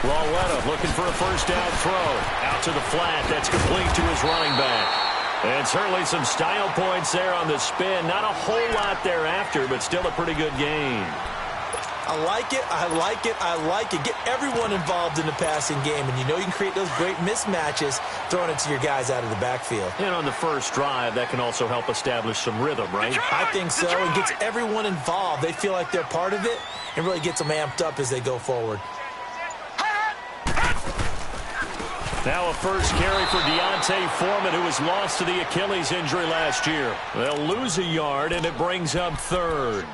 Lauletta looking for a first down throw. Out to the flat. That's complete to his running back. And certainly some style points there on the spin. Not a whole lot thereafter, but still a pretty good game. I like it, I like it, I like it. Get everyone involved in the passing game, and you know you can create those great mismatches throwing it to your guys out of the backfield. And on the first drive, that can also help establish some rhythm, right? I think so. It gets everyone involved. They feel like they're part of it and really gets them amped up as they go forward. Now a first carry for Deontay Foreman, who was lost to the Achilles injury last year. They'll lose a yard, and it brings up third.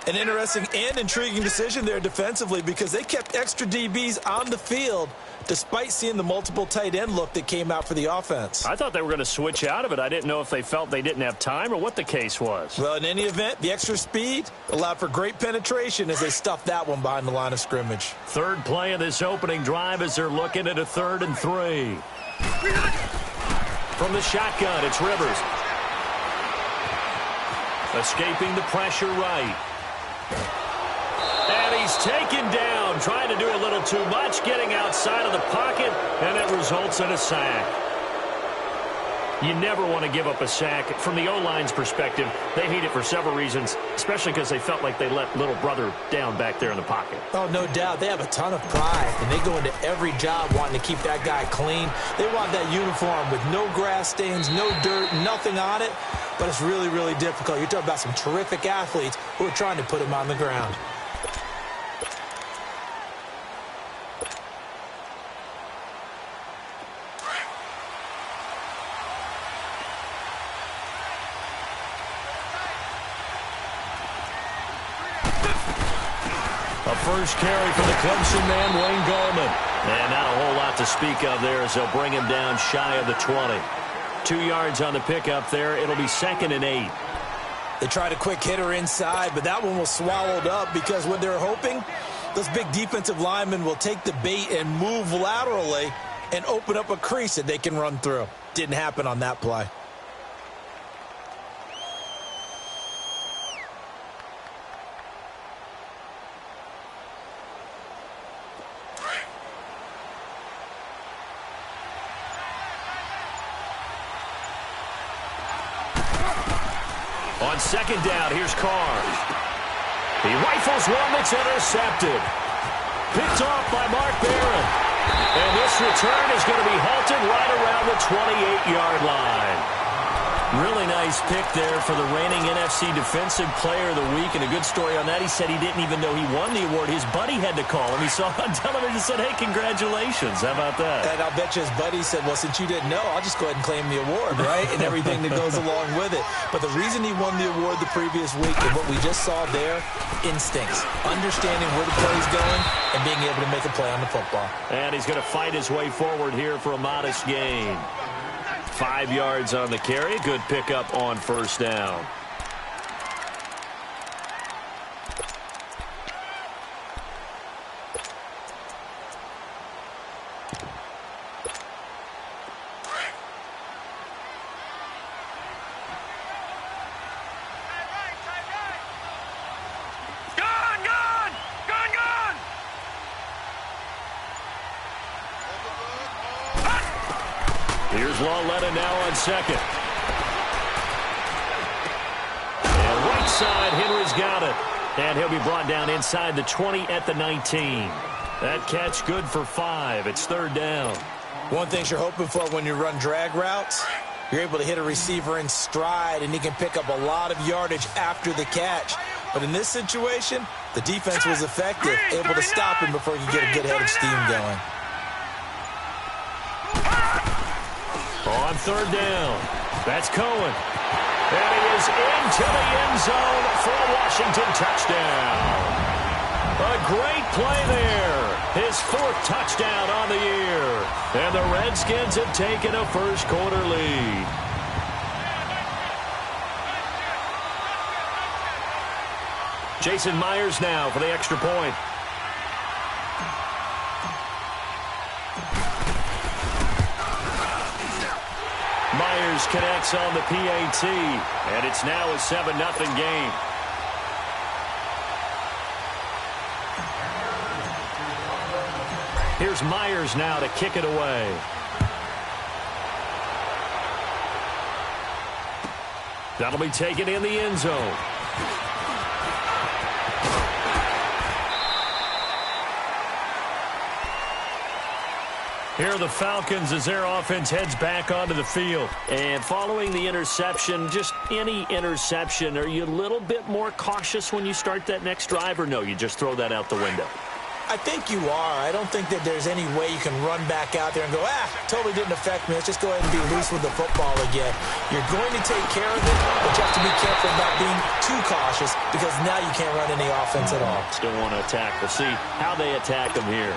An interesting and intriguing decision there defensively because they kept extra DBs on the field despite seeing the multiple tight end look that came out for the offense. I thought they were going to switch out of it. I didn't know if they felt they didn't have time or what the case was. Well, in any event, the extra speed allowed for great penetration as they stuffed that one behind the line of scrimmage. Third play of this opening drive as they're looking at a 3rd and 3. From the shotgun, it's Rivers. Escaping the pressure right. And he's taken down, trying to do a little too much, getting outside of the pocket, and it results in a sack. You never want to give up a sack. From the O-line's perspective, they hate it for several reasons, especially because they felt like they let little brother down back there in the pocket. Oh, no doubt. They have a ton of pride, and they go into every job wanting to keep that guy clean. They want that uniform with no grass stains, no dirt, nothing on it, but it's really, really difficult. You're talking about some terrific athletes who are trying to put him on the ground. First carry for the Clemson man, Wayne Gallman. And not a whole lot to speak of there as they'll bring him down shy of the 20. 2 yards on the pickup there. It'll be 2nd and 8. They tried a quick hitter inside, but that one was swallowed up because what they're hoping, those big defensive linemen will take the bait and move laterally and open up a crease that they can run through. Didn't happen on that play. On 2nd down, here's Carr. He rifles one that's intercepted. Picked off by Mark Barron. And this return is going to be halted right around the 28-yard line. Really nice pick there for the reigning NFC Defensive Player of the Week. And a good story on that, he said he didn't even know he won the award. His buddy had to call him. He saw it on television and said, hey, congratulations. How about that? And I'll bet you his buddy said, well, since you didn't know, I'll just go ahead and claim the award, right? And everything that goes along with it. But the reason he won the award the previous week and what we just saw there, instincts. Understanding where the play's going and being able to make a play on the football. And he's going to fight his way forward here for a modest gain. 5 yards on the carry. Good pickup on first down. Here's Lauletta now on 2nd. And right side, Henry's got it. And he'll be brought down inside the 20 at the 19. That catch good for 5. It's 3rd down. One thing you're hoping for when you run drag routes, you're able to hit a receiver in stride, and he can pick up a lot of yardage after the catch. But in this situation, the defense was effective, able to stop him before he could get a good head of steam going. On 3rd down, that's Cohen. And he is into the end zone for a Washington touchdown. A great play there. His 4th touchdown on the year. And the Redskins have taken a first-quarter lead. Jason Myers now for the extra point. Myers connects on the PAT, and it's now a 7-0 game. Here's Myers now to kick it away. That'll be taken in the end zone. Here are the Falcons as their offense heads back onto the field. And following the interception, just any interception, are you a little bit more cautious when you start that next drive, or no, you just throw that out the window? I think you are. I don't think that there's any way you can run back out there and go, totally didn't affect me. Let's just go ahead and be loose with the football again. You're going to take care of it, but you have to be careful about being too cautious because now you can't run any offense at all. Still want to attack. We'll see how they attack them here.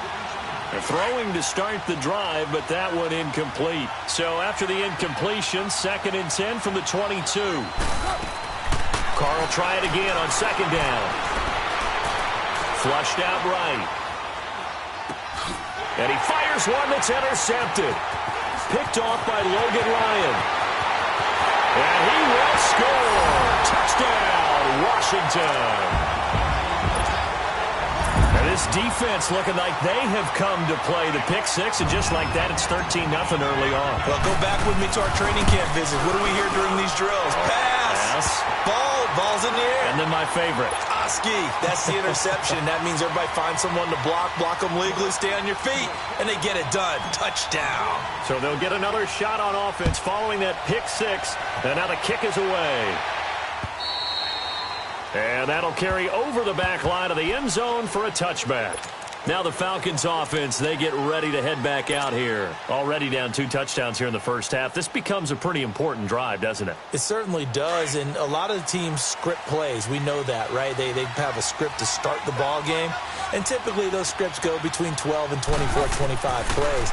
They're throwing to start the drive, but that one incomplete. So after the incompletion, 2nd and 10 from the 22. Carr will try it again on 2nd down. Flushed out right. And he fires one that's intercepted. Picked off by Logan Ryan. And he will score. Touchdown, Washington. And this defense looking like they have come to play the pick six, and just like that, it's 13-0 early on. Well, go back with me to our training camp visit. What do we hear during these drills? Pass. Ball's in the air. And then my favorite. Oski, that's the interception. That means everybody finds someone to block them legally, stay on your feet, and they get it done. Touchdown. So they'll get another shot on offense following that pick six, and now the kick is away. And that'll carry over the back line of the end zone for a touchback. Now the Falcons offense, they get ready to head back out here. Already down 2 touchdowns here in the first half. This becomes a pretty important drive, doesn't it? It certainly does, and a lot of the teams script plays. We know that, right? They have a script to start the ball game, and typically those scripts go between 12 and 24, 25 plays.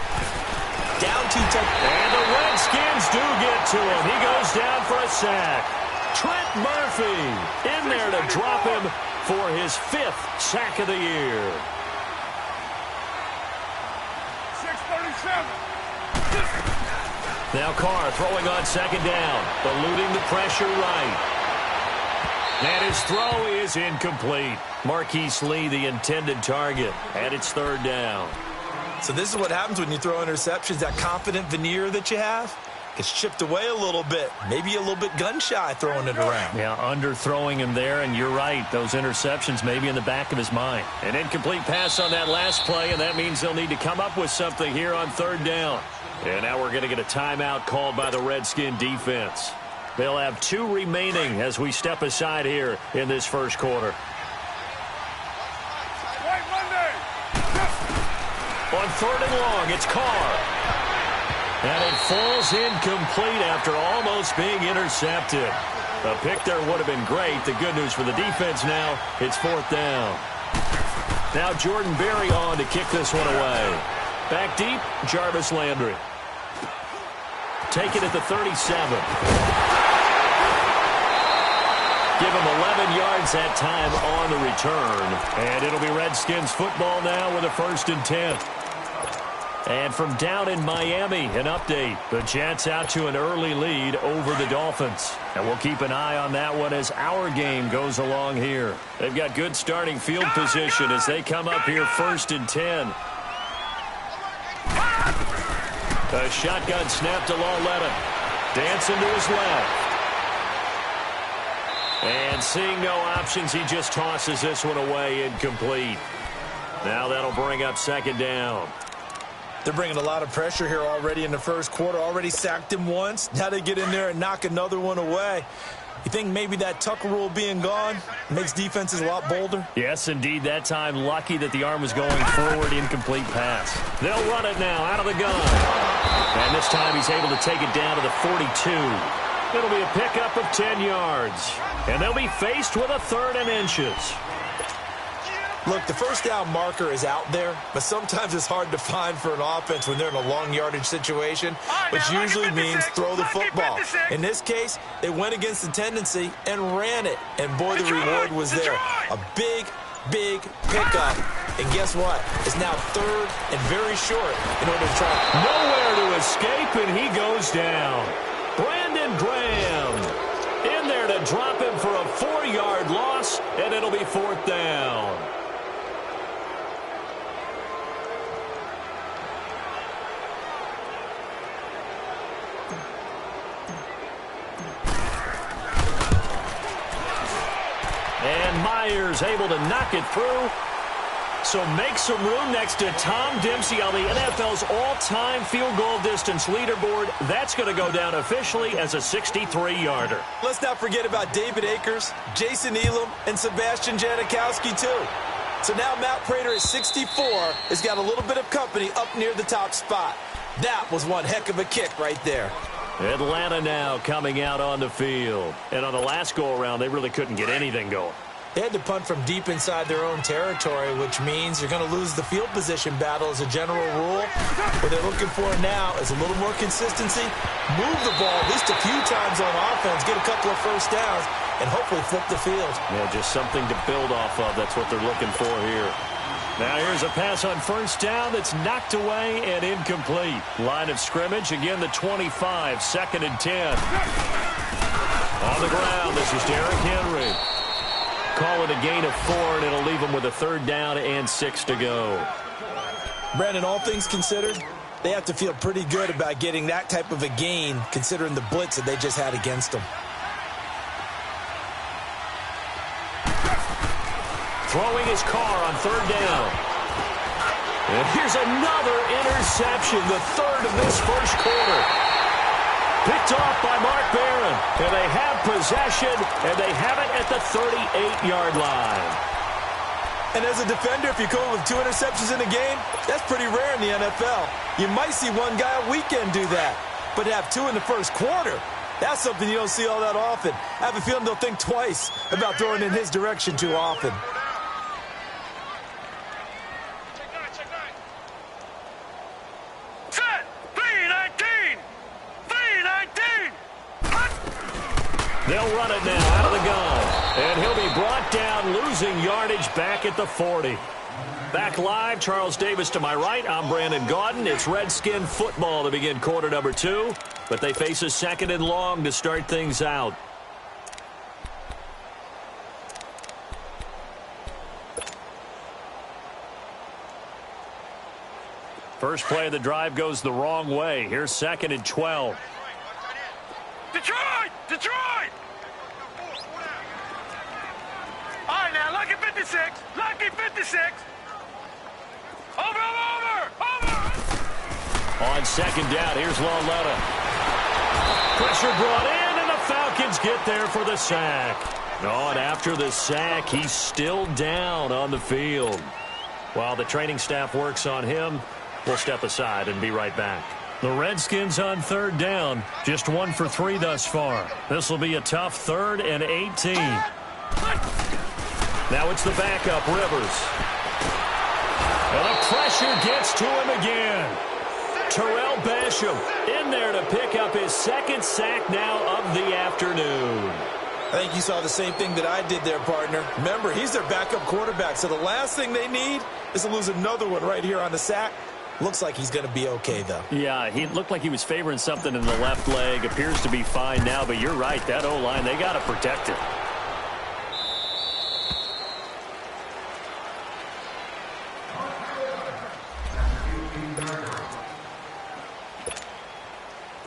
Down 2 touchdowns. And the Redskins do get to him. He goes down for a sack. Trent Murphy in there to drop him for his 5th sack of the year. 6:37. Now Carr throwing on 2nd down, eluding the pressure right. And his throw is incomplete. Marquise Lee, the intended target, and it's 3rd down. So this is what happens when you throw interceptions. That confident veneer that you have gets chipped away a little bit. Maybe a little bit gun-shy throwing it around. Yeah, underthrowing him there, and you're right. Those interceptions may be in the back of his mind. An incomplete pass on that last play, and that means they'll need to come up with something here on 3rd down. And now we're going to get a timeout called by the Redskin defense. They'll have 2 remaining as we step aside here in this first quarter. On 3rd and long, it's Carr. And it falls incomplete after almost being intercepted. A pick there would have been great. The good news for the defense now, it's 4th down. Now Jordan Berry on to kick this one away. Back deep, Jarvis Landry. Take it at the 37. Give him 11 yards that time on the return. And it'll be Redskins football now with a 1st and 10. And from down in Miami, an update. The Jets out to an early lead over the Dolphins. And we'll keep an eye on that one as our game goes along here. They've got good starting field position as they come up here 1st and 10. A shotgun snap to Lawletta. Dancing to his left. And seeing no options, he just tosses this one away incomplete. Now that'll bring up 2nd down. They're bringing a lot of pressure here already in the first quarter. Already sacked him once. Now they get in there and knock another one away. You think maybe that Tucker rule being gone makes defenses a lot bolder? Yes, indeed. That time, lucky that the arm was going forward. Incomplete pass. They'll run it now out of the gun. And this time he's able to take it down to the 42. It'll be a pickup of 10 yards. And they'll be faced with a 3rd and inches. Look, the first down marker is out there, but sometimes it's hard to find for an offense when they're in a long yardage situation, which usually means throw the football. In this case, they went against the tendency and ran it, and boy, the reward was there. A big pickup, and guess what? It's now 3rd and very short in order to try. Nowhere to escape, and he goes down. Brandon Graham in there to drop him for a 4-yard loss, and it'll be 4th down. And Myers able to knock it through. So make some room next to Tom Dempsey on the NFL's all-time field goal distance leaderboard. That's going to go down officially as a 63-yarder. Let's not forget about David Akers, Jason Elam, and Sebastian Janikowski, too. So now Matt Prater at 64 has got a little bit of company up near the top spot. That was one heck of a kick right there. Atlanta now coming out on the field. And on the last go-around, they really couldn't get anything going. They had to punt from deep inside their own territory, which means you're going to lose the field position battle as a general rule. What they're looking for now is a little more consistency, move the ball at least a few times on offense, get a couple of first downs, and hopefully flip the field. Yeah, just something to build off of. That's what they're looking for here. Now here's a pass on first down that's knocked away and incomplete. Line of scrimmage, again the 25, 2nd and 10. On the ground, this is Derrick Henry. Call it a gain of 4, and it'll leave them with a 3rd down and 6 to go. Brandon, all things considered, they have to feel pretty good about getting that type of a gain considering the blitz that they just had against them. Throwing his car on 3rd down. And here's another interception, the 3rd of this first quarter. Picked off by Mark Barron. And they have possession, and they have it at the 38-yard line. And as a defender, if you come with 2 interceptions in a game, that's pretty rare in the NFL. You might see one guy a weekend do that. But to have 2 in the first quarter, that's something you don't see all that often. I have a feeling they'll think twice about throwing in his direction too often. They'll run it now out of the gun. And he'll be brought down, losing yardage back at the 40. Back live, Charles Davis to my right. I'm Brandon Gaudin. It's Redskin football to begin quarter number 2. But they face a 2nd and long to start things out. First play of the drive goes the wrong way. Here's 2nd and 12. Detroit! Detroit! All right, now, lucky 56. Lucky 56. Over! On 2nd down, here's Lauletta. Pressure brought in, and the Falcons get there for the sack. Oh, and after the sack, he's still down on the field. While the training staff works on him, we'll step aside and be right back. The Redskins on 3rd down, just 1 for 3 thus far. This will be a tough 3rd and 18. Now it's the backup, Rivers. And the pressure gets to him again. Terrell Basham in there to pick up his 2nd sack now of the afternoon. I think you saw the same thing that I did there, partner. Remember, he's their backup quarterback, so the last thing they need is to lose another one right here on the sack. Looks like he's going to be okay, though. Yeah, he looked like he was favoring something in the left leg. Appears to be fine now, but you're right. That O-line, they got to protect it.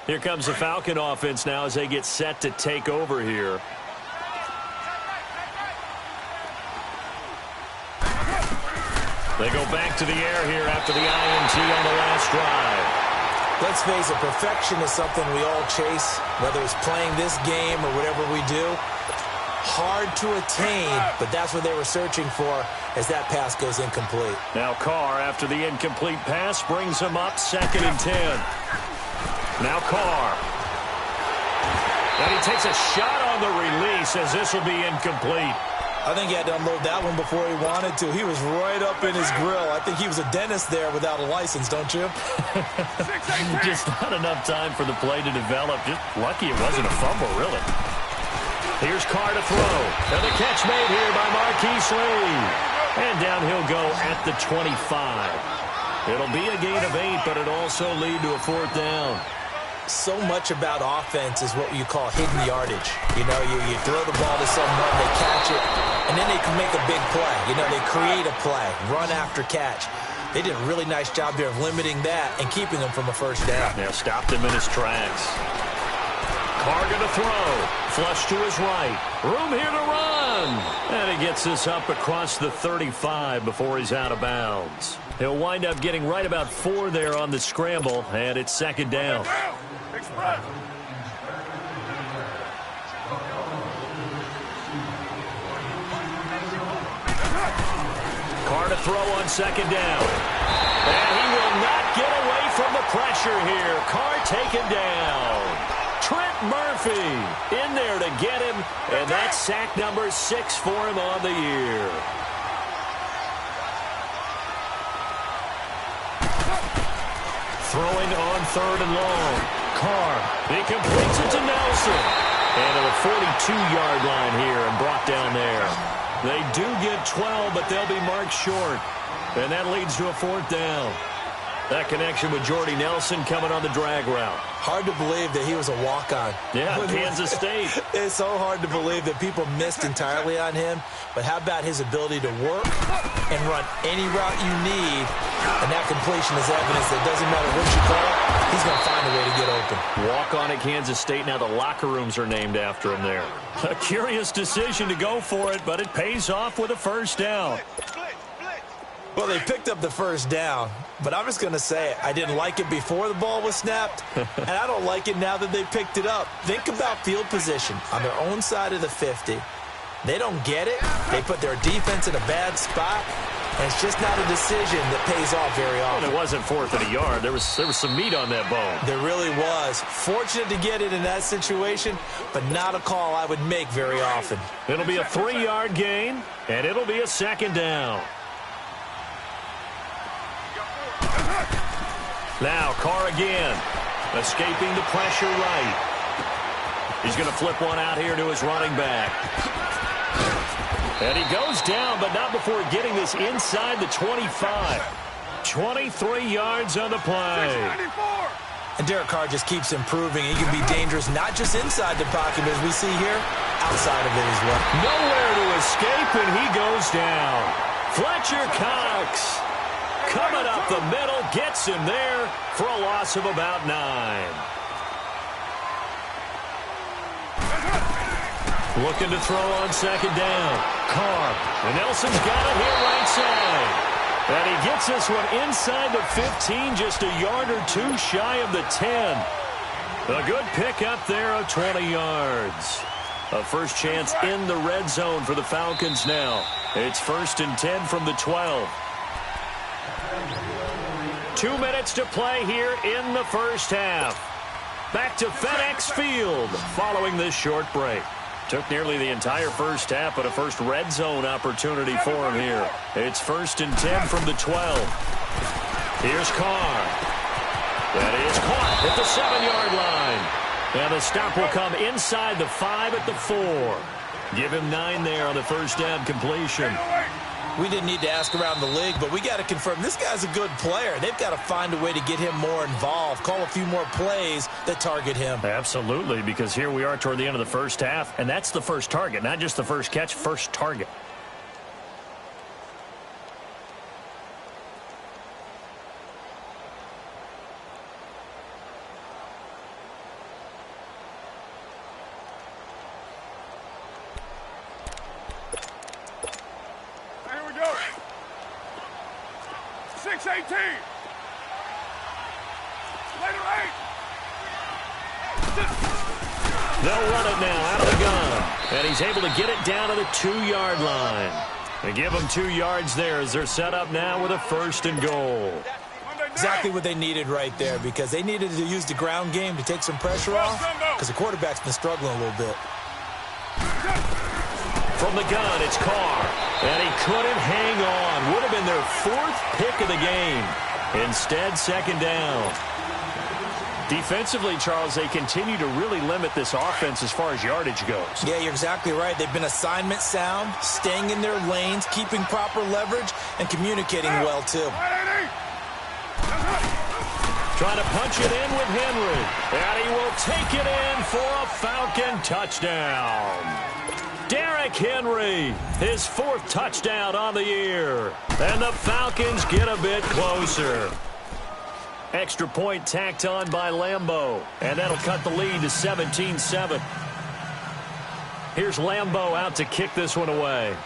Here comes the Falcon offense now as they get set to take over here. They go back to the air here after the INT on the last drive. Let's face it, perfection is something we all chase, whether it's playing this game or whatever we do. Hard to attain, but that's what they were searching for as that pass goes incomplete. Now Carr, after the incomplete pass, brings him up 2nd and 10. Now Carr. And he takes a shot on the release as this will be incomplete. I think he had to unload that one before he wanted to. He was right up in his grill. I think he was a dentist there without a license, don't you? Just not enough time for the play to develop. Just lucky it wasn't a fumble, really. Here's Carr to throw. And the catch made here by Marquise Lee. And down he'll go at the 25. It'll be a gain of 8, but it'll also lead to a 4th down. So much about offense is what you call hidden yardage. You know, you throw the ball to someone, they catch it, and then they can make a big play. You know, they create a play, run after catch. They did a really nice job there of limiting that and keeping him from a 1st down. Yeah, stopped him in his tracks. Carr going to throw. Flush to his right. Room here to run. And he gets this up across the 35 before he's out of bounds. He'll wind up getting right about 4 there on the scramble, and it's second down. Express. Carr to throw on second down. And he will not get away from the pressure here. Carr taken down. Trent Murphy in there to get him, and that's sack number 6 for him on the year. Throwing on 3rd and long. Carr, he completes it to Nelson. And to the 42-yard line here and brought down there. They do get 12, but they'll be marked short. And that leads to a 4th down. That connection with Jordy Nelson coming on the drag route. Hard to believe that he was a walk-on. Yeah, Kansas State. It's so hard to believe that people missed entirely on him. But how about his ability to work and run any route you need? And that completion is evidence that doesn't matter what you call, he's going to find a way to get open. Walk on at Kansas State. Now the locker rooms are named after him there. A curious decision to go for it, but it pays off with a 1st down. Well, they picked up the 1st down, but I'm just going to say I didn't like it before the ball was snapped, and I don't like it now that they picked it up. Think about field position on their own side of the 50. They don't get it. They put their defense in a bad spot, and it's just not a decision that pays off very often. Well, it wasn't 4th and a yard. There was some meat on that bone. There really was. Fortunate to get it in that situation, but not a call I would make very often. It'll be a 3-yard gain, and it'll be a 2nd down. Now, Carr again, escaping the pressure right. He's going to flip one out here to his running back. And he goes down, but not before getting this inside the 25. 23 yards on the play. And Derek Carr just keeps improving. He can be dangerous not just inside the pocket, but as we see here, outside of it as well. Nowhere to escape, and he goes down. Fletcher Cox coming up the middle, gets him there for a loss of about 9. Looking to throw on 2nd down. Carr, and Nelson's got it here right side. And he gets this one inside the 15, just a yard or 2 shy of the 10. A good pickup there of 20 yards. A first chance in the red zone for the Falcons now. It's 1st and 10 from the 12. 2 minutes to play here in the 1st half. Back to FedEx Field following this short break. Took nearly the entire 1st half, but a first red zone opportunity for him here. It's 1st and 10 from the 12. Here's Carr. That is caught at the 7-yard line. And the stop will come inside the 5 at the 4. Give him 9 there on the 1st down completion. We didn't need to ask around the league, but we got to confirm this guy's a good player. They've got to find a way to get him more involved, call a few more plays that target him. Absolutely, because here we are toward the end of the 1st half, and that's the first target, not just the first catch, first target. Here we go. 6-18. Later 8. They'll run it now out of the gun. And he's able to get it down to the 2-yard line. And give them 2 yards there as they're set up now with a 1st and goal. Exactly what they needed right there, because they needed to use the ground game to take some pressure off, because the quarterback's been struggling a little bit. From the gun, it's Carr. And he couldn't hang on. Would have been their 4th pick of the game. Instead, 2nd down. Defensively, Charles, they continue to really limit this offense as far as yardage goes. Yeah, you're exactly right. They've been assignment sound, staying in their lanes, keeping proper leverage, and communicating well, too. Trying to punch it in with Henry. And he will take it in for a Falcon touchdown. Derrick Henry, his 4th touchdown on the year. And the Falcons get a bit closer. Extra point tacked on by Lambeau. And that'll cut the lead to 17-7. Here's Lambeau out to kick this one away.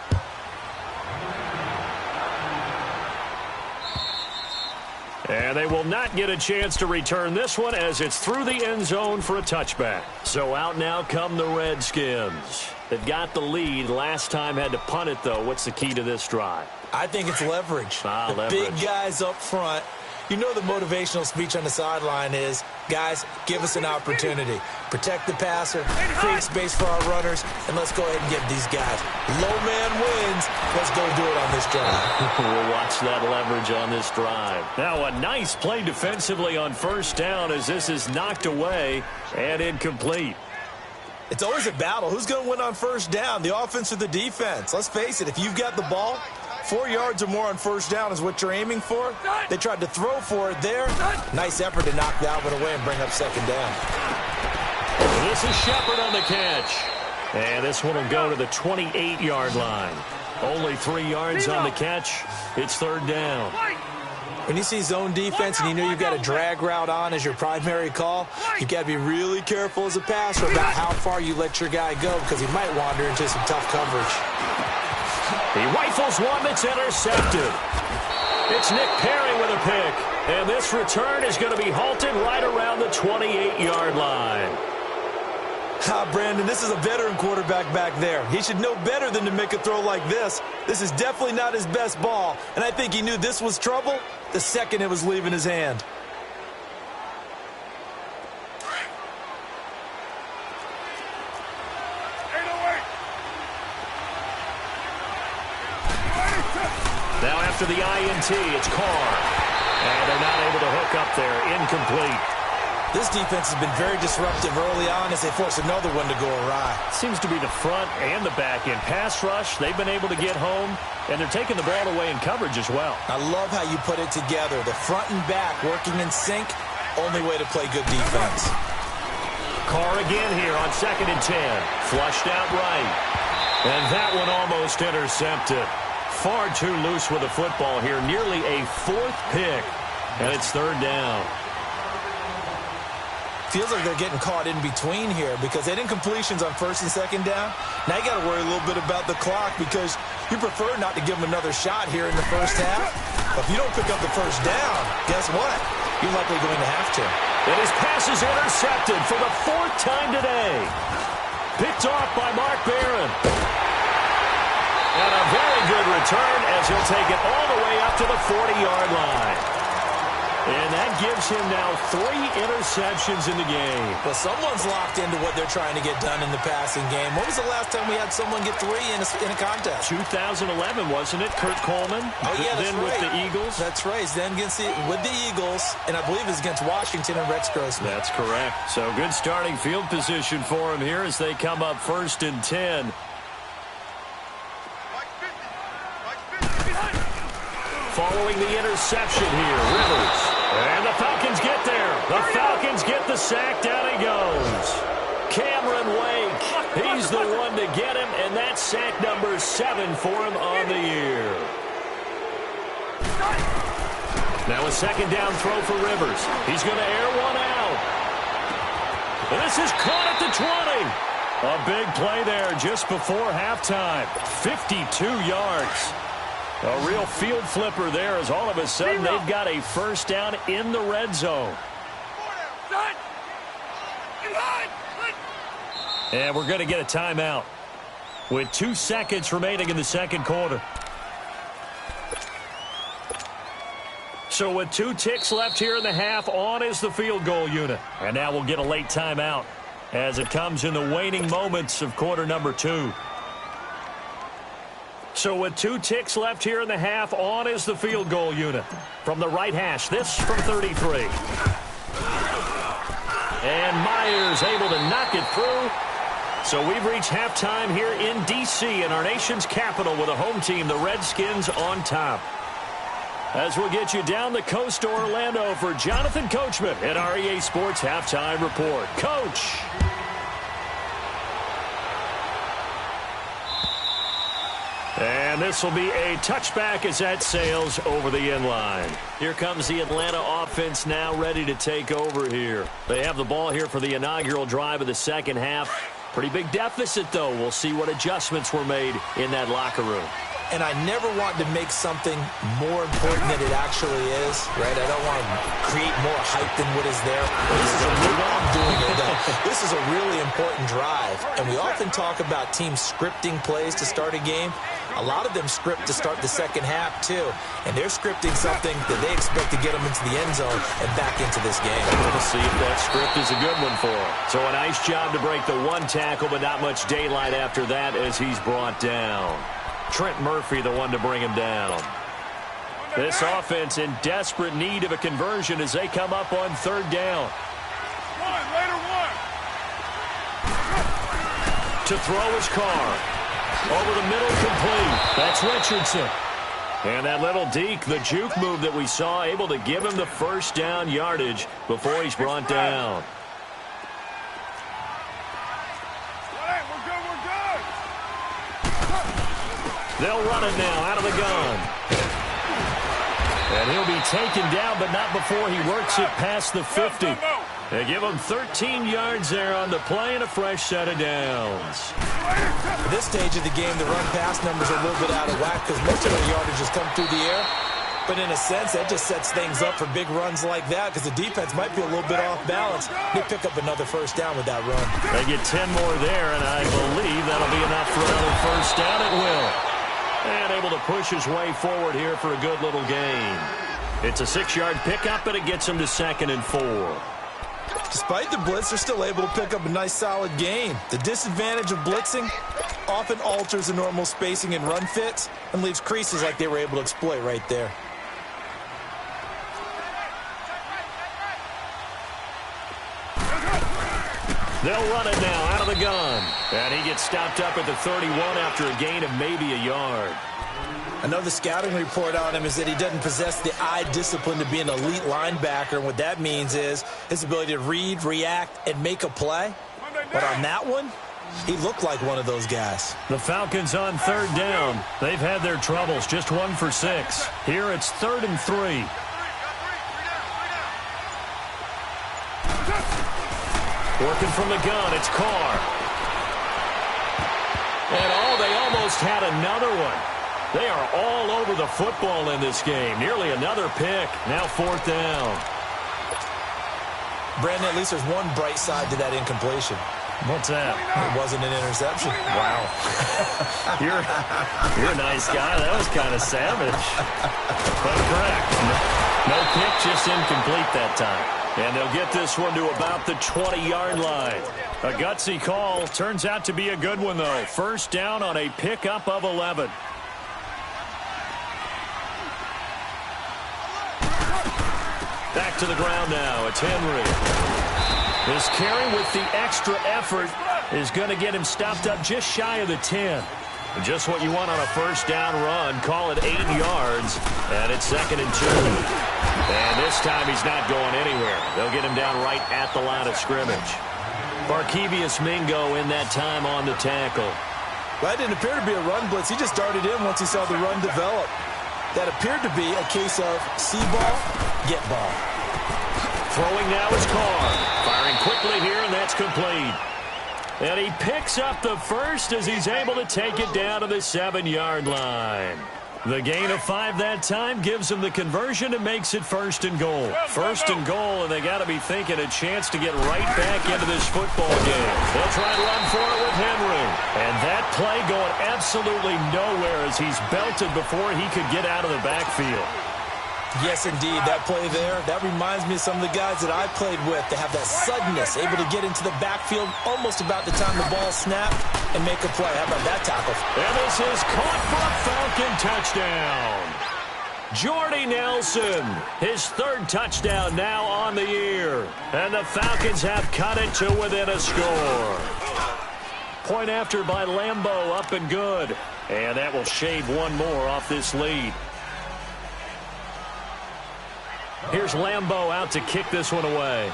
And they will not get a chance to return this one as it's through the end zone for a touchback. So out now come the Redskins. They've got the lead. Last time had to punt it, though. What's the key to this drive? I think it's leverage. Leverage. Big guys up front. You know the motivational speech on the sideline is, guys, give us an opportunity. Protect the passer, create space for our runners, and let's go ahead and get these guys. Low man wins. Let's go do it on this drive. We'll watch that leverage on this drive. Now a nice play defensively on first down as this is knocked away and incomplete. It's always a battle. Who's going to win on first down, the offense or the defense? Let's face it, if you've got the ball, 4 yards or more on first down is what you're aiming for. They tried to throw for it there. Nice effort to knock that one away and bring up second down. This is Shepard on the catch. And this one will go to the 28-yard line. Only 3 yards on the catch. It's third down. When you see zone defense and you know you've got a drag route on as your primary call, you've got to be really careful as a passer about how far you let your guy go because he might wander into some tough coverage. He rifles one that's intercepted. It's Nick Perry with a pick. And this return is going to be halted right around the 28-yard line. Brandon, this is a veteran quarterback back there. He should know better than to make a throw like this. This is definitely not his best ball, and I think he knew this was trouble the second it was leaving his hand. Now after the INT, it's Carr. And they're not able to hook up there. Incomplete. This defense has been very disruptive early on as they force another one to go awry. Seems to be the front and the back end. Pass rush, they've been able to get home, and they're taking the ball away in coverage as well. I love how you put it together. The front and back working in sync, only way to play good defense. Carr again here on 2nd and 10. Flushed out right. And that one almost intercepted. Far too loose with the football here. Nearly a 4th pick. And it's third down. Feels like they're getting caught in between here because they didn't completions on 1st and 2nd down. Now you got to worry a little bit about the clock because you prefer not to give them another shot here in the first half. But if you don't pick up the first down, guess what? You're likely going to have to. And his pass is intercepted for the 4th time today. Picked off by Mark Barron. And a very good return as he'll take it all the way up to the 40-yard line. And that gives him now 3 interceptions in the game. Well, someone's locked into what they're trying to get done in the passing game. When was the last time we had someone get 3 in a contest? 2011, wasn't it? Kurt Coleman. Oh, yeah, that's then right. with the Eagles. That's right. Then with the Eagles, and I believe it's against Washington and Rex Grossman. That's correct. So good starting field position for him here as they come up 1st and 10. Following the interception here, Rivers. And the Falcons get there. The Falcons get the sack. Down he goes. Cameron Wake. He's the one to get him, and that's sack number 7 for him on the year. Now a 2nd down throw for Rivers. He's going to air one out. And this is caught at the 20. A big play there just before halftime. 52 yards. A real field flipper there as all of a sudden they've got a first down in the red zone. And we're going to get a timeout with 2 seconds remaining in the second quarter. So with 2 ticks left here in the half, on is the field goal unit. And now we'll get a late timeout as it comes in the waning moments of quarter number 2. So with 2 ticks left here in the half, on is the field goal unit. From the right hash, this from 33. And Myers able to knock it through. So we've reached halftime here in D.C. in our nation's capital with a home team, the Redskins, on top. As we'll get you down the coast to Orlando for Jonathan Coachman at our EA Sports Halftime Report. Coach! And this will be a touchback as that sails over the end line. Here comes the Atlanta offense now ready to take over here. They have the ball here for the inaugural drive of the second half. Pretty big deficit, though. We'll see what adjustments were made in that locker room. and I never want to make something more important than it actually is, right? I don't want to create more hype than what is there. This is a really important drive, and we often talk about teams scripting plays to start a game. A lot of them script to start the second half, too, and they're scripting something that they expect to get them into the end zone and back into this game. We'll see if that script is a good one for him. So a nice job to break the one tackle, but not much daylight after that as he's brought down. Trent Murphy, the one to bring him down. This offense in desperate need of a conversion as they come up on third down. To throw his car. Over the middle, complete. That's Richardson. And that little deke, the juke move that we saw, able to give him the first down yardage before he's brought down. They'll run it now out of the gun. And he'll be taken down, but not before he works it past the 50. They give him 13 yards there on the play and a fresh set of downs. At this stage of the game, the run-pass numbers are a little bit out of whack because most of their yardage has come through the air. But in a sense, that just sets things up for big runs like that because the defense might be a little bit off balance. They pick up another first down with that run. They get 10 more there, and I believe that'll be enough for another first down. It will. And able to push his way forward here for a good little gain. It's a 6-yard pickup, but it gets him to 2nd and 4. Despite the blitz, they're still able to pick up a nice solid gain. The disadvantage of blitzing often alters the normal spacing and run fits and leaves creases like they were able to exploit right there. They'll run it now out of the gun. And he gets stopped up at the 31 after a gain of maybe a yard. I know the scouting report on him is that he doesn't possess the eye discipline to be an elite linebacker. And what that means is his ability to read, react, and make a play. But on that one, he looked like one of those guys. The Falcons on third down. They've had their troubles, just 1 for 6. Here it's 3rd and 3. Working from the gun, it's Carr. And they almost had another one. They are all over the football in this game. Nearly another pick. Now 4th down. Brandon, at least there's one bright side to that incompletion. What's that? It wasn't an interception. Wow. You're a nice guy. That was kind of savage. But correct. No pick, just incomplete that time. And they'll get this one to about the 20-yard line. A gutsy call. Turns out to be a good one, though. First down on a pickup of 11. Back to the ground now. It's Henry. This carry with the extra effort is going to get him stopped up just shy of the 10. And just what you want on a first down run. Call it 8 yards. And it's 2nd and 2. And this time he's not going anywhere. They'll get him down right at the line of scrimmage. Barkevious Mingo in that time on the tackle. Well, that didn't appear to be a run blitz. He just darted in once he saw the run develop. That appeared to be a case of see ball, get ball. Throwing now is Carr. Firing quickly here, and that's complete. And he picks up the first as he's able to take it down to the 7-yard line. The gain of 5 that time gives him the conversion and makes it 1st and goal. 1st and goal, and they got to be thinking a chance to get right back into this football game. They'll try to run for it with Henry. And that play going absolutely nowhere as he's belted before he could get out of the backfield. Yes, indeed. That play there, that reminds me of some of the guys that I played with. They have that suddenness, able to get into the backfield almost about the time the ball snapped and make a play. How about that tackle? And this is caught for a Falcon touchdown. Jordy Nelson, his 3rd touchdown now on the year. And the Falcons have cut it to within a score. Point after by Lambeau, up and good. And that will shave one more off this lead. Here's Lambeau out to kick this one away.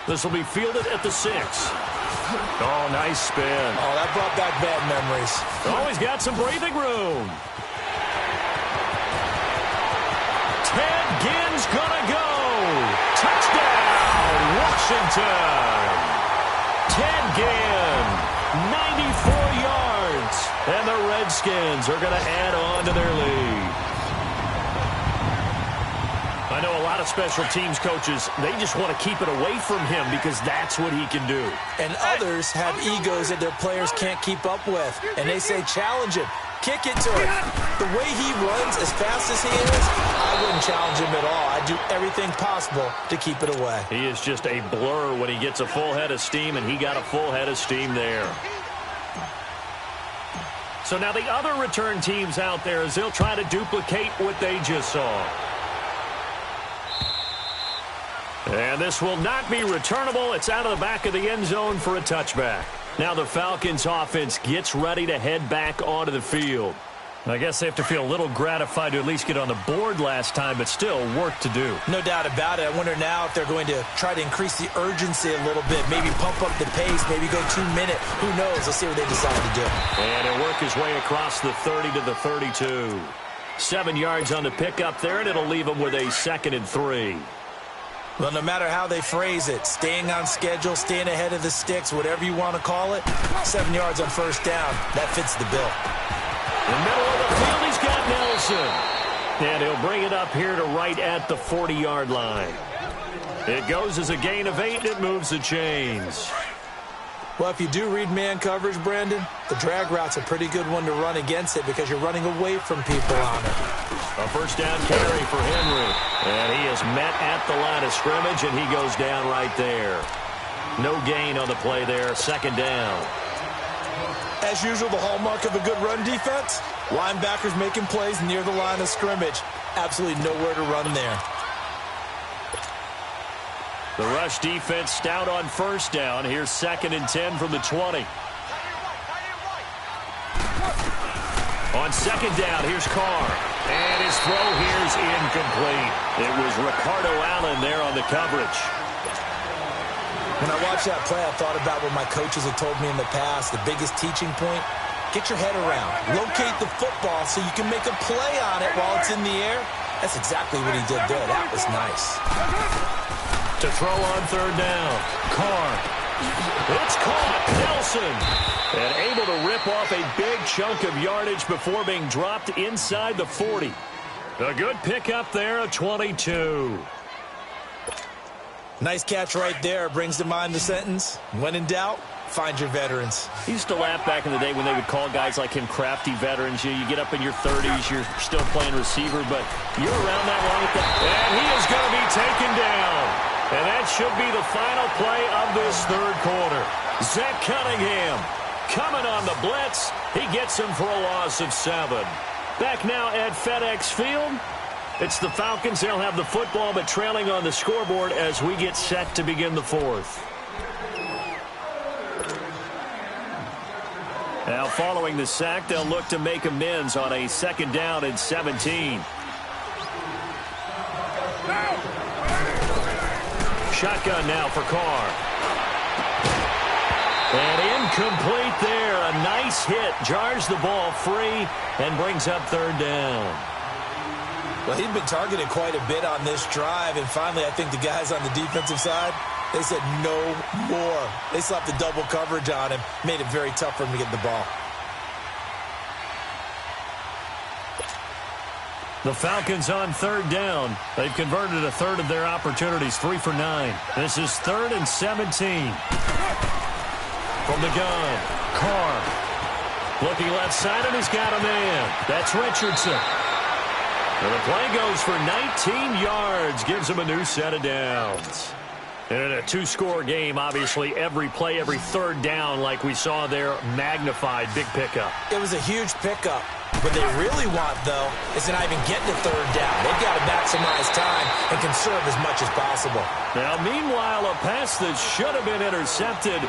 This will be fielded at the 6. Oh, nice spin. Oh, that brought back bad memories. Oh, he's got some breathing room. Ted Ginn's gonna go. Touchdown, Washington. Ted Ginn, Redskins are going to add on to their lead. I know a lot of special teams coaches, they just want to keep it away from him because that's what he can do. And others have egos that their players can't keep up with. And they say, challenge him. Kick it to him. The way he runs as fast as he is, I wouldn't challenge him at all. I'd do everything possible to keep it away. He is just a blur when he gets a full head of steam, and he got a full head of steam there. So now the other return teams out there as they'll try to duplicate what they just saw. And this will not be returnable. It's out of the back of the end zone for a touchback. Now the Falcons offense gets ready to head back onto the field. I guess they have to feel a little gratified to at least get on the board last time, but still work to do. No doubt about it. I wonder now if they're going to try to increase the urgency a little bit, maybe pump up the pace, maybe go 2 minute. Who knows? Let's see what they decide to do. And he'll work his way across the 30 to the 32. 7 yards on the pickup there, and it'll leave him with a 2nd and 3. Well, no matter how they phrase it, staying on schedule, staying ahead of the sticks, whatever you want to call it, 7 yards on first down, that fits the bill. In the middle of the field, he's got Nelson. And he'll bring it up here to right at the 40-yard line. It goes as a gain of 8, and it moves the chains. Well, if you do read man coverage, Brandon, the drag route's a pretty good one to run against it because you're running away from people on it. A first down carry for Henry. And he is met at the line of scrimmage, and he goes down right there. No gain on the play there, 2nd down. As usual, the hallmark of a good run defense, linebackers making plays near the line of scrimmage. Absolutely nowhere to run there. The rush defense stout on first down. Here's 2nd and 10 from the 20. On 2nd down, here's Carr. And his throw here is incomplete. It was Ricardo Allen there on the coverage. When I watched that play, I thought about what my coaches had told me in the past. The biggest teaching point, get your head around. Locate the football so you can make a play on it while it's in the air. That's exactly what he did there. That was nice. To throw on 3rd down, Carr. It's caught, Nelson. And able to rip off a big chunk of yardage before being dropped inside the 40. A good pickup there, a 22. Nice catch right there. Brings to mind the sentence, when in doubt, find your veterans. He used to laugh back in the day when they would call guys like him crafty veterans. You get up in your 30s, you're still playing receiver, but you're around that long at that. And he is going to be taken down. And that should be the final play of this 3rd quarter. Zach Cunningham coming on the blitz. He gets him for a loss of 7. Back now at FedEx Field. It's the Falcons. They'll have the football, but trailing on the scoreboard as we get set to begin the 4th. Now, following the sack, they'll look to make amends on a 2nd down and 17. Shotgun now for Carr. And incomplete there. A nice hit. Jars the ball free and brings up 3rd down. Well, he'd been targeted quite a bit on this drive, and finally I think the guys on the defensive side, they said no more. They slapped the double coverage on him, made it very tough for him to get the ball. The Falcons on 3rd down. They've converted a 1/3 of their opportunities, 3 for 9. This is 3rd and 17. From the gun, Carr. Looking left side, and he's got a man. That's Richardson. And the play goes for 19 yards, gives him a new set of downs. And in a 2-score game, obviously, every play, every 3rd down, like we saw there, magnified, big pickup. It was a huge pickup. What they really want, though, is to not even get to 3rd down. They've got to maximize time and conserve as much as possible. Now, meanwhile, a pass that should have been intercepted,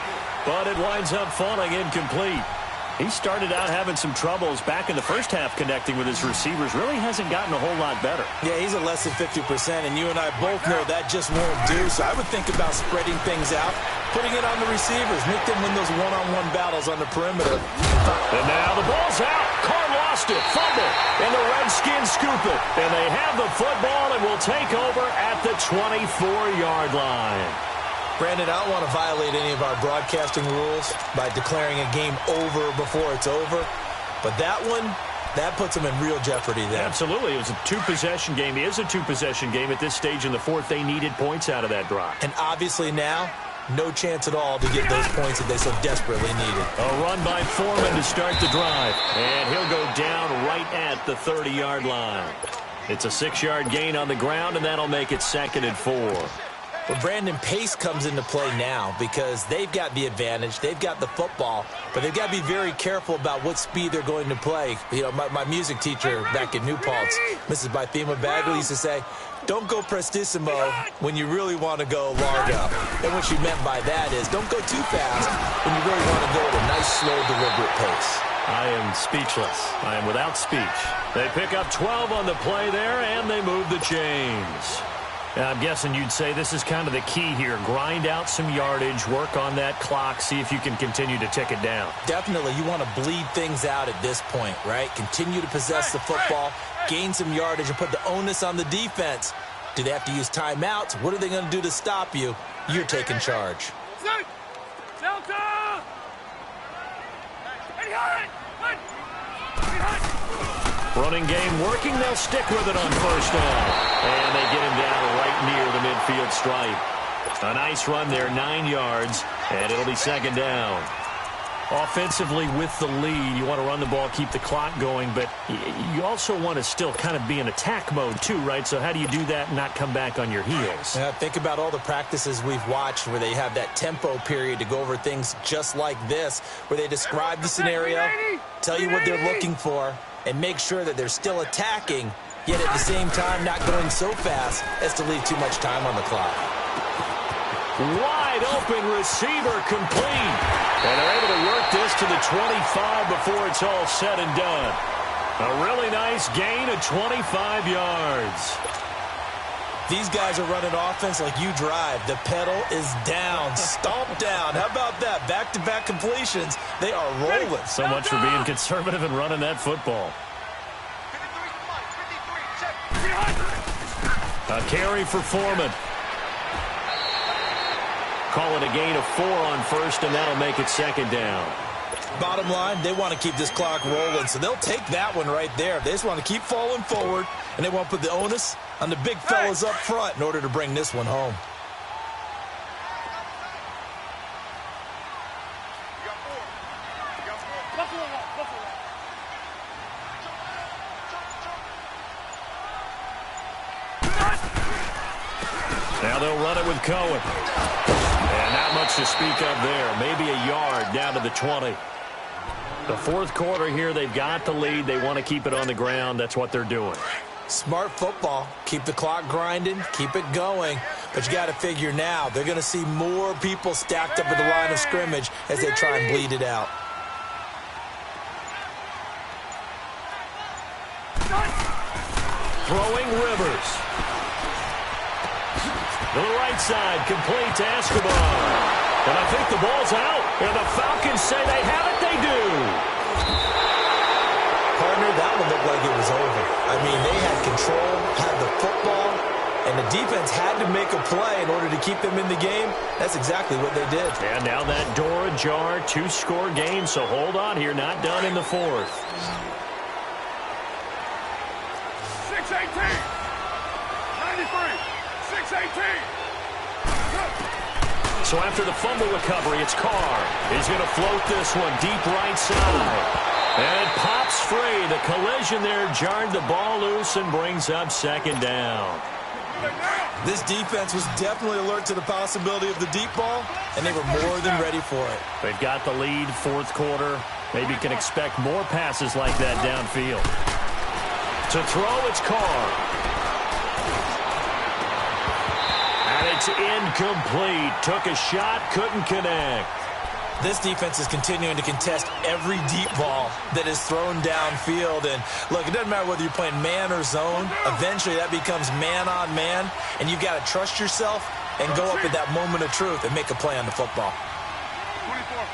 but it winds up falling incomplete. He started out having some troubles back in the first half connecting with his receivers. Really hasn't gotten a whole lot better. Yeah, he's at less than 50%, and you and I both know that just won't do. So I would think about spreading things out, putting it on the receivers, make them win those one-on-one battles on the perimeter. And now the ball's out. Carr lost it, fumble, and the Redskins scoop it. And they have the football and will take over at the 24-yard line. Brandon, I don't want to violate any of our broadcasting rules by declaring a game over before it's over. But that one, that puts them in real jeopardy there. Absolutely. It was a two-possession game. It is a two-possession game at this stage in the fourth. They needed points out of that drive. And obviously now, no chance at all to get those points that they so desperately needed. A run by Foreman to start the drive. And he'll go down right at the 30-yard line. It's a 6-yard gain on the ground, and that'll make it 2nd and 4. Well, Brandon, pace comes into play now because they've got the advantage. They've got the football, but they've got to be very careful about what speed they're going to play. You know, my music teacher back in New Paltz, Mrs. Bythema Bagley, used to say, don't go prestissimo when you really want to go largo. And what she meant by that is don't go too fast when you really want to go at a nice, slow, deliberate pace. I am speechless. I am without speech. They pick up 12 on the play there, and they move the chains. I'm guessing you'd say this is kind of the key here. Grind out some yardage, work on that clock, see if you can continue to tick it down. Definitely. You want to bleed things out at this point, right? Continue to possess the football, gain some yardage, and put the onus on the defense. Do they have to use timeouts? What are they going to do to stop you? You're taking charge. Running game working. They'll stick with it on first down. And they get him down right near the midfield stripe. A nice run there, 9 yards, and it'll be 2nd down. Offensively with the lead, you want to run the ball, keep the clock going, but you also want to still kind of be in attack mode too, right? So how do you do that and not come back on your heels? Yeah, think about all the practices we've watched where they have that tempo period to go over things just like this, where they describe the scenario, tell you what they're looking for, and make sure that they're still attacking, yet at the same time not going so fast as to leave too much time on the clock. Wide open receiver complete. And they're able to work this to the 25 before it's all said and done. A really nice gain of 25 yards. These guys are running offense like you drive. The pedal is down, stomped down. How about that? Back-to-back completions. They are rolling. So much for being conservative and running that football. A carry for Foreman. Call it a gain of 4 on first, and that'll make it 2nd down. Bottom line, they want to keep this clock rolling, so they'll take that one right there. They just want to keep falling forward, and they want to put the onus on the big fellas up front in order to bring this one home. Now they'll run it with Cohen. And not much to speak of there. Maybe a yard down to the 20. The fourth quarter here, they've got the lead. They want to keep it on the ground. That's what they're doing. Smart football. Keep the clock grinding. Keep it going. But you got to figure now, they're going to see more people stacked up at the line of scrimmage as they try and bleed it out. Throwing Rivers. To the right side, complete to Escobar. And I think the ball's out. And the Falcons say they have it. They do. Partner, that one looked like it was over. I mean, they had control, had the football, and the defense had to make a play in order to keep them in the game. That's exactly what they did. And now that door ajar, 2-score game. So hold on here, not done in the fourth. 6-18. 93. 6-18. So after the fumble recovery, it's Carr. He's going to float this one deep right side. And it pops free. The collision there jarred the ball loose and brings up 2nd down. This defense was definitely alert to the possibility of the deep ball, and they were more than ready for it. They've got the lead, fourth quarter. Maybe can expect more passes like that downfield. To throw, it's Carr. And it's incomplete. Took a shot, couldn't connect. This defense is continuing to contest every deep ball that is thrown downfield. And, look, it doesn't matter whether you're playing man or zone. Eventually, that becomes man-on-man, and you've got to trust yourself and go up at that moment of truth and make a play on the football. 24.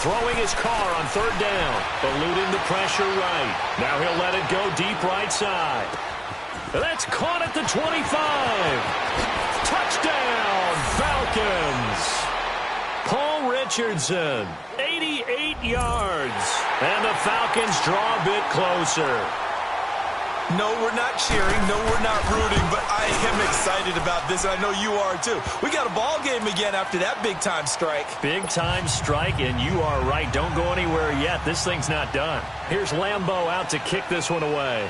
Throwing his Carr on 3rd down. Eluding the pressure right. Now he'll let it go deep right side. That's caught at the 25. Touchdown, Falcons. Paul Rich Richardson, 88 yards. And the Falcons draw a bit closer. No, we're not cheering. No, we're not rooting, but I am excited about this, and I know you are too. We got a ball game again after that big-time strike. Big-time strike, and you are right. Don't go anywhere yet. This thing's not done. Here's Lambeau out to kick this one away.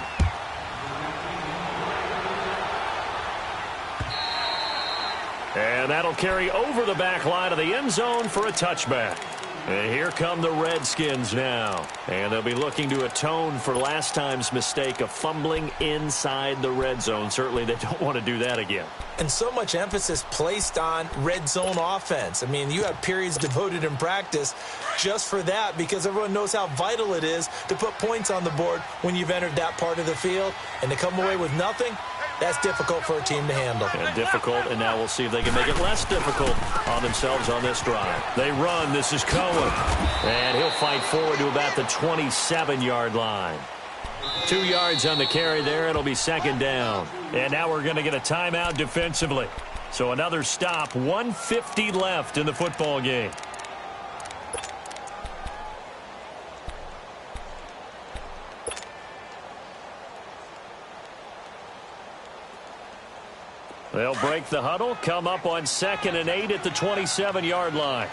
And that'll carry over the back line of the end zone for a touchback. And here come the Redskins now. And they'll be looking to atone for last time's mistake of fumbling inside the red zone. Certainly they don't want to do that again. And so much emphasis placed on red zone offense. I mean, you have periods devoted in practice just for that because everyone knows how vital it is to put points on the board when you've entered that part of the field. And to come away with nothing, that's difficult for a team to handle. And difficult, and now we'll see if they can make it less difficult on themselves on this drive. They run. This is Cohen. And he'll fight forward to about the 27-yard line. 2 yards on the carry there. It'll be second down. And now we're going to get a timeout defensively. So another stop. 1:50 left in the football game. They'll break the huddle, come up on 2nd and 8 at the 27-yard line.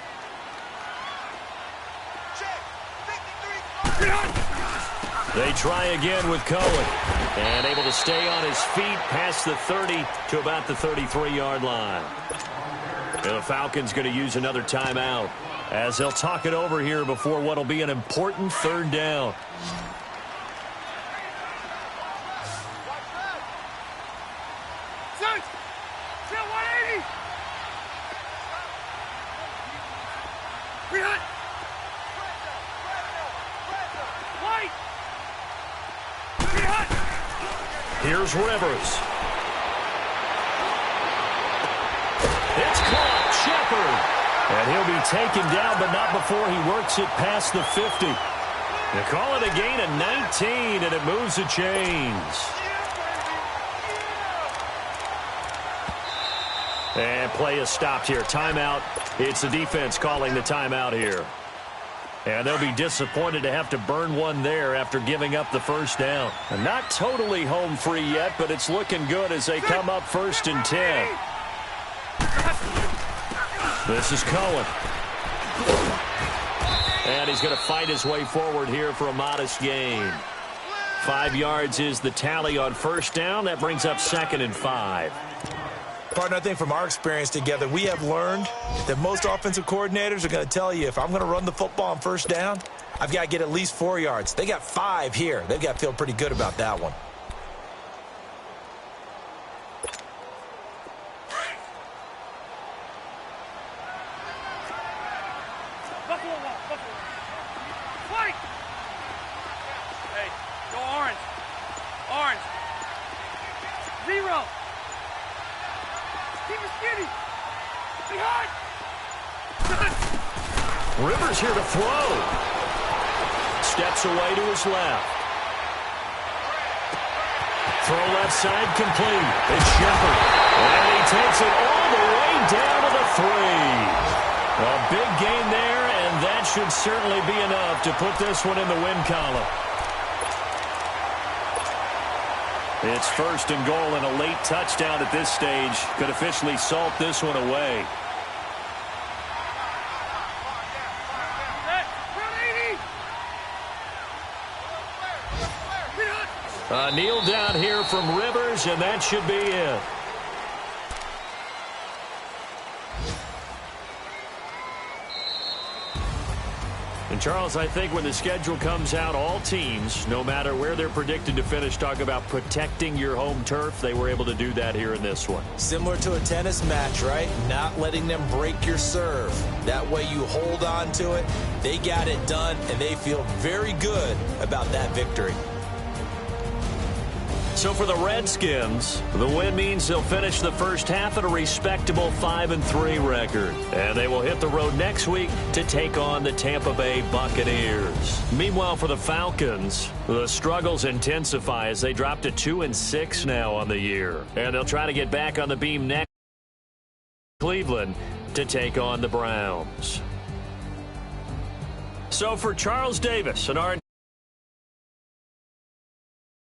They try again with Cohen. And able to stay on his feet past the 30 to about the 33-yard line. And the Falcons going to use another timeout as they'll talk it over here before what will be an important third down. Here's Rivers. It's caught. Shepard. And he'll be taken down, but not before he works it past the 50. They call it a gain of 19, and it moves the chains. And play is stopped here. Timeout. It's the defense calling the timeout here. And they'll be disappointed to have to burn one there after giving up the first down. And not totally home free yet, but it's looking good as they come up 1st and 10. This is Cohen. And he's going to fight his way forward here for a modest gain. 5 yards is the tally on first down. That brings up 2nd and 5. Partner, I think from our experience together, we have learned that most offensive coordinators are going to tell you, if I'm going to run the football on first down, I've got to get at least 4 yards. They got 5 here. They've got to feel pretty good about that one. Hey, go orange. Orange. 0. Keep it skinny. Behind. Rivers here to throw. Steps away to his left. Throw left side complete. It's Shepard. And he takes it all the way down to the 3. A big gain there, and that should certainly be enough to put this one in the win column. It's 1st and goal, and a late touchdown at this stage could officially salt this one away. A kneel down here from Rivers, and that should be it. And, Charles, I think when the schedule comes out, all teams, no matter where they're predicted to finish, talk about protecting your home turf. They were able to do that here in this one. Similar to a tennis match, right? Not letting them break your serve. That way you hold on to it. They got it done, and they feel very good about that victory. So for the Redskins, the win means they'll finish the first half at a respectable 5-3 record. And they will hit the road next week to take on the Tampa Bay Buccaneers. Meanwhile, for the Falcons, the struggles intensify as they drop to 2-6 now on the year. And they'll try to get back on the beam next Cleveland to take on the Browns. So for Charles Davis and our